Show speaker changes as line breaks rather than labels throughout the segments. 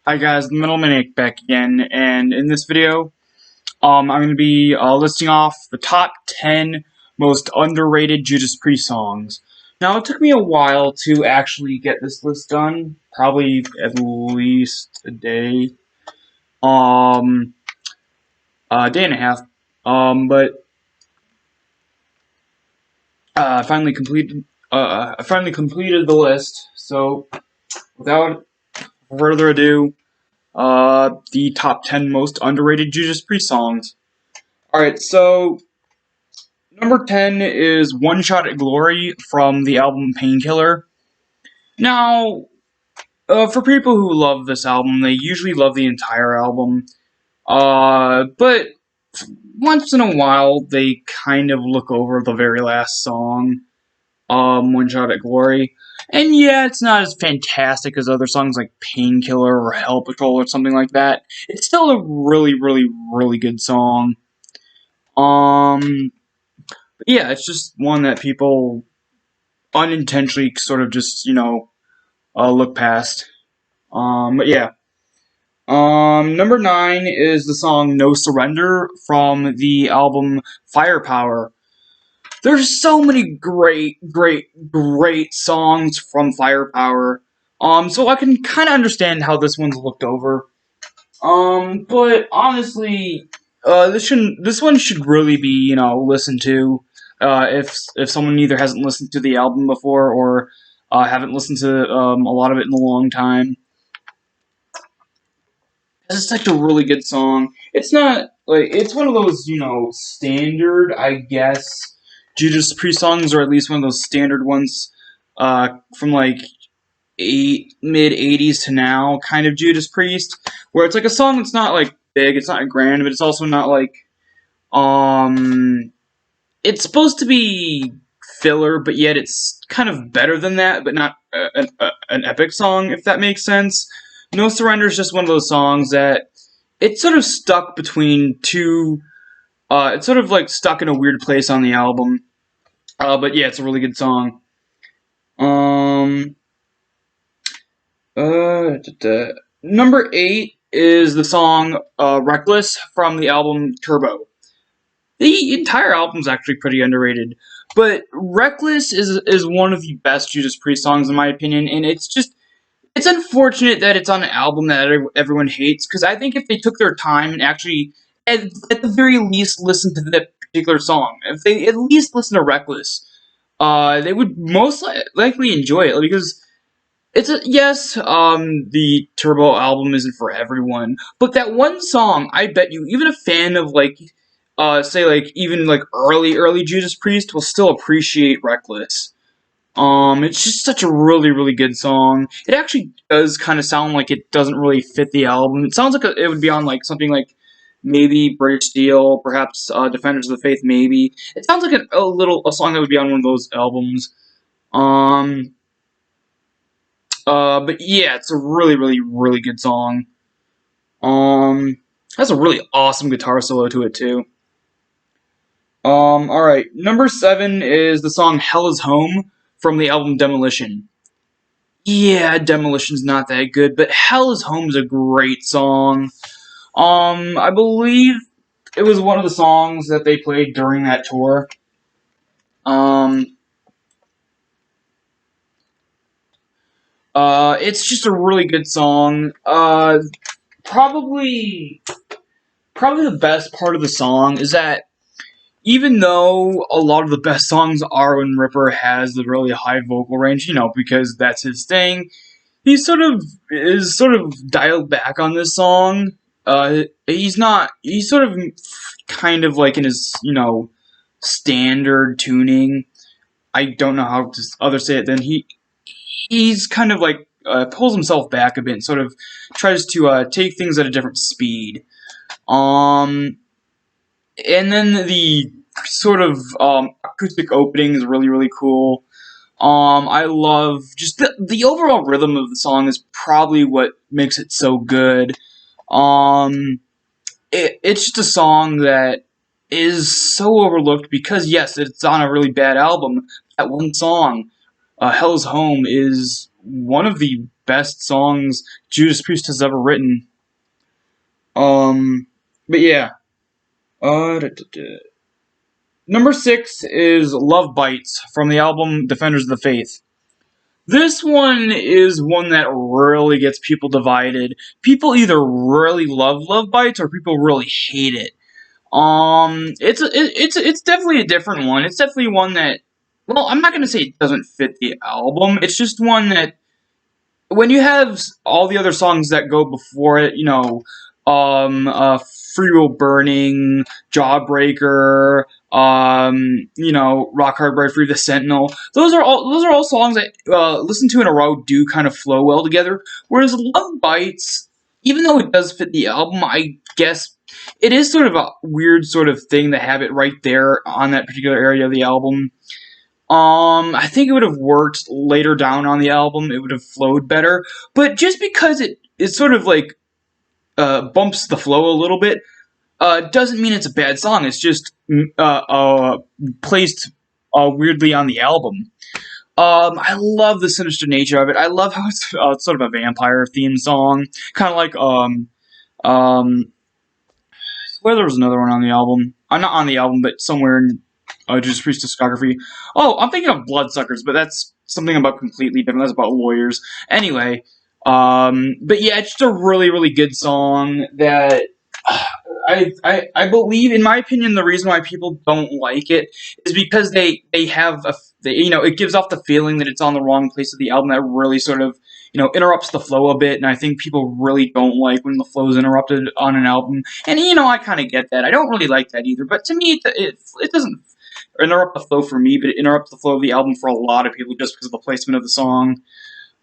Hi guys, the Middlemaniac back again, and in this video, I'm going to be listing off the top 10 most underrated Judas Priest songs. Now, it took me a while to actually get this list done, probably at least a day and a half, but I finally completed the list, so without further ado, the top 10 most underrated Judas Priest songs. Alright, so number 10 is One Shot at Glory from the album Painkiller. Now, for people who love this album, they usually love the entire album. But once in a while, they kind of look over the very last song, One Shot at Glory. And yeah, it's not as fantastic as other songs like Painkiller or Hell Patrol or something like that. It's still a really, really, really good song. Yeah, it's just one that people unintentionally sort of just, look past. But yeah. Number 9 is the song No Surrender from the album Firepower. There's so many great, great, great songs from Firepower. So I can kind of understand how this one's looked over. But honestly, this one should really be, listened to, if someone either hasn't listened to the album before or, haven't listened to, a lot of it in a long time. It's such a really good song. It's not, it's one of those, standard, I guess, Judas Priest songs, or at least one of those standard ones, from, mid-80s to now kind of Judas Priest, where it's like a song that's not big, it's not grand, but it's also not it's supposed to be filler, but yet it's kind of better than that, but not an epic song, if that makes sense. No Surrender is just one of those songs that it's sort of stuck between two. It's sort of stuck in a weird place on the album. But yeah, it's a really good song. Number 8 is the song Reckless from the album Turbo. The entire album's actually pretty underrated, but Reckless is one of the best Judas Priest songs in my opinion, and it's unfortunate that it's on an album that everyone hates, because I think if they took their time and actually, at the very least, listen to that particular song, if they at least listen to Reckless, they would most likely enjoy it, because yes, the Turbo album isn't for everyone, but that one song, I bet you, even a fan of even early Judas Priest will still appreciate Reckless. It's just such a really, really good song. It actually does kind of sound like it doesn't really fit the album. It sounds like it would be on something like maybe British Steel, perhaps Defenders of the Faith, maybe. It sounds like a song that would be on one of those albums. But yeah, it's a really, really, really good song. Has a really awesome guitar solo to it too. Alright, number 7 is the song Hell is Home from the album Demolition. Yeah, Demolition's not that good, but Hell is Home is a great song. I believe it was one of the songs that they played during that tour. It's just a really good song. Probably the best part of the song is that even though a lot of the best songs are when Ripper has the really high vocal range, because that's his thing, he is sort of dialed back on this song. He's sort of kind of in his, standard tuning. I don't know how to other say it than he's kind of pulls himself back a bit and sort of tries to take things at a different speed. And then the sort of acoustic opening is really, really cool. I love just the overall rhythm of the song is probably what makes it so good. It's just a song that is so overlooked because, yes, it's on a really bad album. That one song, Hell's Home, is one of the best songs Judas Priest has ever written. But yeah. Da, da, da. Number 6 is Love Bites from the album Defenders of the Faith. This one is one that really gets people divided. People either really love Love Bites or people really hate it. It's definitely a different one. It's definitely one that, well, I'm not gonna say it doesn't fit the album. It's just one that when you have all the other songs that go before it, Free Will Burning, Jawbreaker, Rock Hard Ride Free, The Sentinel. Those are all songs that listen to in a row do kind of flow well together. Whereas Love Bites, even though it does fit the album, I guess it is sort of a weird sort of thing to have it right there on that particular area of the album. I think it would have worked later down on the album. It would have flowed better. But just because it sort of like bumps the flow a little bit, doesn't mean it's a bad song. It's just placed weirdly on the album. I love the sinister nature of it. I love how it's sort of a vampire themed song, kind of like where there was another one on the album. Not on the album, but somewhere in Judas Priest discography. Oh, I'm thinking of Bloodsuckers, but that's something about completely different. That's about lawyers. Anyway, but yeah, it's just a really, really good song that I believe, in my opinion, the reason why people don't like it is because it gives off the feeling that it's on the wrong place of the album that really sort of interrupts the flow a bit, and I think people really don't like when the flow is interrupted on an album. And I kind of get that. I don't really like that either, but to me, it doesn't interrupt the flow for me, but it interrupts the flow of the album for a lot of people just because of the placement of the song.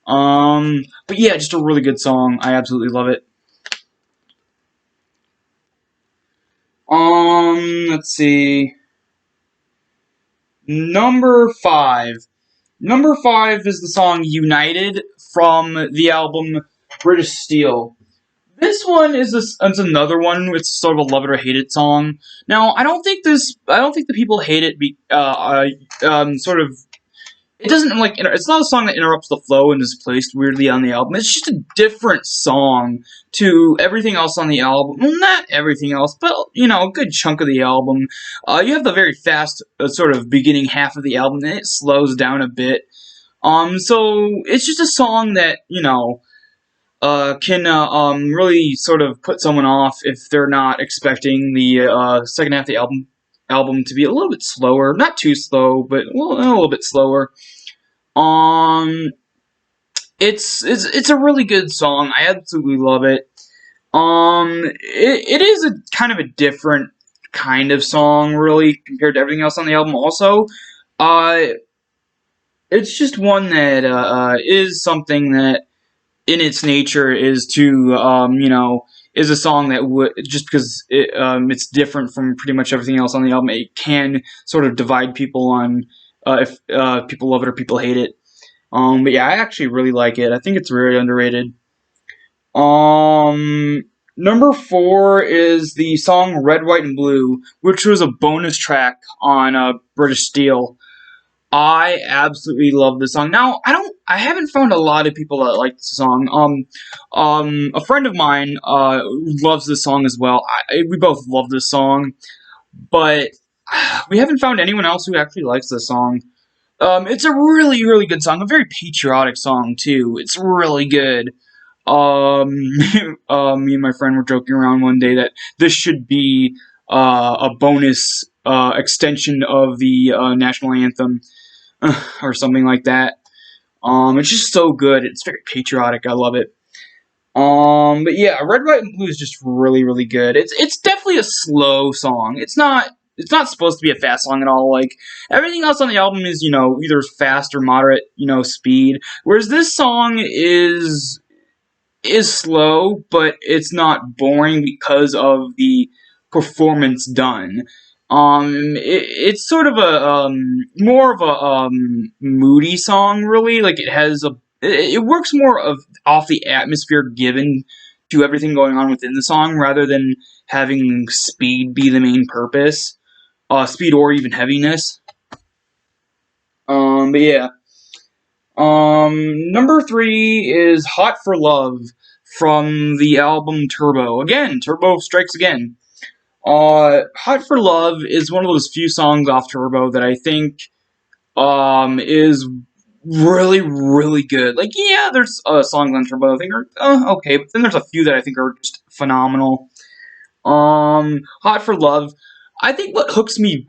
But yeah, just a really good song. I absolutely love it. Let's see. Number 5. Number 5 is the song United from the album British Steel. This one it's another one. It's sort of a love it or hate it song. Now, I don't think the people hate it. Sort of, it doesn't it's not a song that interrupts the flow and is placed weirdly on the album. It's just a different song to everything else on the album. Well, not everything else, but a good chunk of the album. You have the very fast sort of beginning half of the album, and it slows down a bit. So it's just a song that can really sort of put someone off if they're not expecting the second half of the album to be a little bit slower, not too slow, but a little bit slower. It's a really good song. I absolutely love it. It is a kind of a different kind of song, really, compared to everything else on the album. Also, it's just one that is something that in its nature is to is a song that would, just because it's different from pretty much everything else on the album, it can sort of divide people on if people love it or people hate it. But yeah, I actually really like it. I think it's very underrated. Number 4 is the song Red, White, and Blue, which was a bonus track on British Steel. I absolutely love this song. Now, I haven't found a lot of people that like this song. A friend of mine loves this song as well. We both love this song, but we haven't found anyone else who actually likes this song. It's a really, really good song. A very patriotic song too. It's really good. Me and my friend were joking around one day that this should be a bonus extension of the national anthem. Or something like that. It's just so good. It's very patriotic. I love it. But yeah, Red, White, and Blue is just really, really good. It's definitely a slow song. It's not supposed to be a fast song at all. Like everything else on the album is either fast or moderate speed. Whereas this song is slow, but it's not boring because of the performance done. It's sort of a more of a moody song, really. Like it works more off the atmosphere given to everything going on within the song, rather than having speed be the main purpose, speed or even heaviness. But yeah. Number 3 is Hot for Love from the album Turbo. Again, Turbo strikes again. Hot for Love is one of those few songs off Turbo that I think is really, really good. Like, yeah, there's songs on Turbo I think are okay, but then there's a few that I think are just phenomenal. Hot for Love. I think what hooks me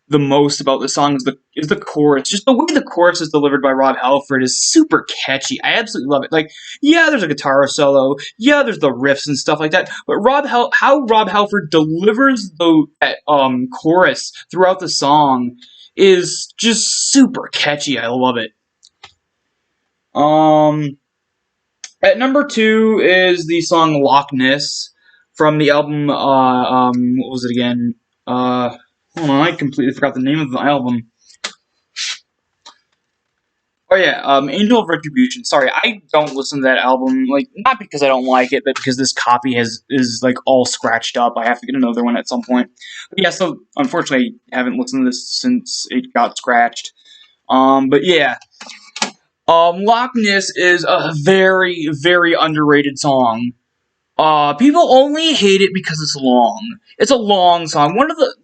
the most about this song is the chorus. Just the way the chorus is delivered by Rob Halford is super catchy. I absolutely love it. Like, yeah, there's a guitar solo. Yeah, there's the riffs and stuff like that. But how Rob Halford delivers that chorus throughout the song is just super catchy. I love it. At number 2 is the song Loch Ness from the album, what was it again? Hold on, I completely forgot the name of the album. Oh yeah, Angel of Retribution. Sorry, I don't listen to that album, like, not because I don't like it, but because this copy is like all scratched up. I have to get another one at some point. But yeah, so unfortunately I haven't listened to this since it got scratched. But yeah. Loch Ness is a very, very underrated song. People only hate it because it's long. It's a long song.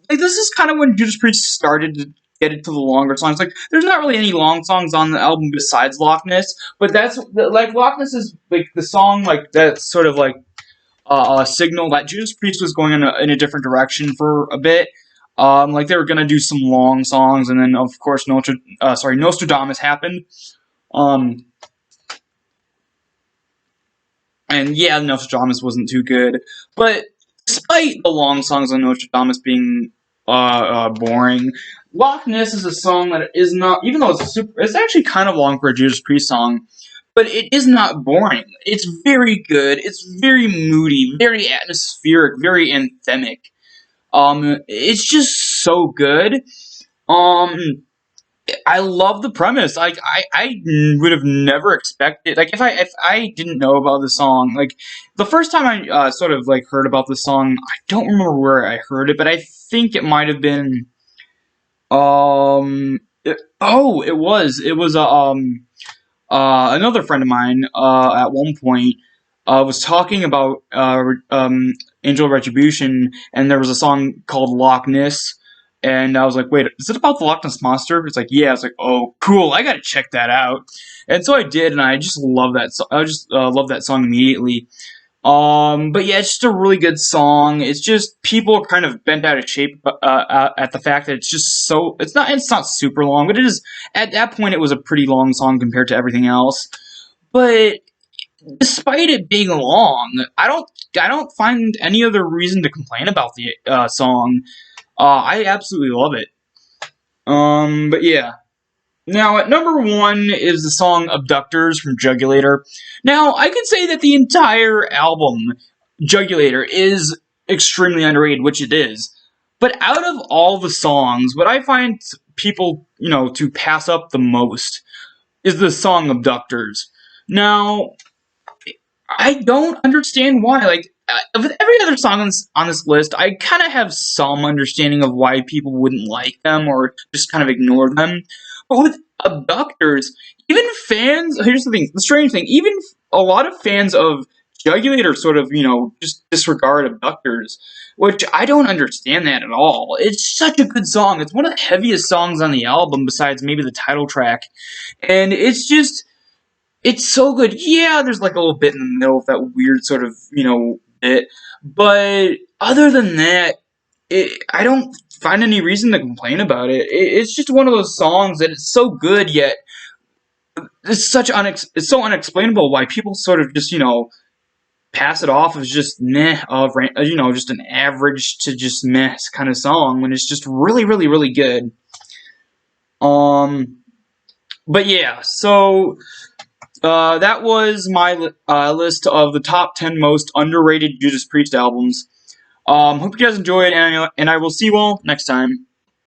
This is kind of when Judas Priest started to get into the longer songs. Like, there's not really any long songs on the album besides Loch Ness, but like Loch Ness is like the song like that's sort of like a signal that Judas Priest was going in a different direction for a bit. Like they were gonna do some long songs, and then of course Nostradamus happened. Um, And yeah, Nostradamus wasn't too good, but despite the long songs on Nostradamus being boring, Loch Ness is a song that is not, even though it's actually kind of long for a Judas Priest song, but it is not boring. It's very good. It's very moody, very atmospheric, very anthemic. It's just so good. Um, I love the premise. Like I would have never expected. Like if I didn't know about the song, like the first time I sort of like heard about the song, I don't remember where I heard it, but I think it might have been. It was another friend of mine at one point was talking about Angel Retribution, and there was a song called Loch Ness. And I was like, wait, is it about the Loch Ness Monster? It's like, yeah. I was like, oh, cool, I gotta check that out. And so I did, and I just love that. I just love that song immediately. But yeah, it's just a really good song. It's just people are kind of bent out of shape at the fact that it's just so. It's not super long, but it is. At that point, it was a pretty long song compared to everything else. But despite it being long, I don't find any other reason to complain about the song. I absolutely love it. But yeah. Now, at number 1 is the song Abductors from Jugulator. Now, I could say that the entire album, Jugulator, is extremely underrated, which it is. But out of all the songs, what I find people, to pass up the most is the song Abductors. Now, I don't understand why. Like, with every other song on this list, I kind of have some understanding of why people wouldn't like them or just kind of ignore them. But with Abductors, even fans, here's the strange thing, even a lot of fans of Jugulator sort of, just disregard Abductors, which I don't understand that at all. It's such a good song. It's one of the heaviest songs on the album, besides maybe the title track. And it's so good. Yeah, there's like a little bit in the middle of that weird sort of, bit. But other than that, I don't find any reason to complain about it. It's just one of those songs that it's so good, yet it's so unexplainable why people sort of just, pass it off as just meh, just an average to just meh kind of song when it's just really, really, really good. But yeah, so that was my list of the top 10 most underrated Judas Priest albums. Hope you guys enjoyed, and I will see you all next time.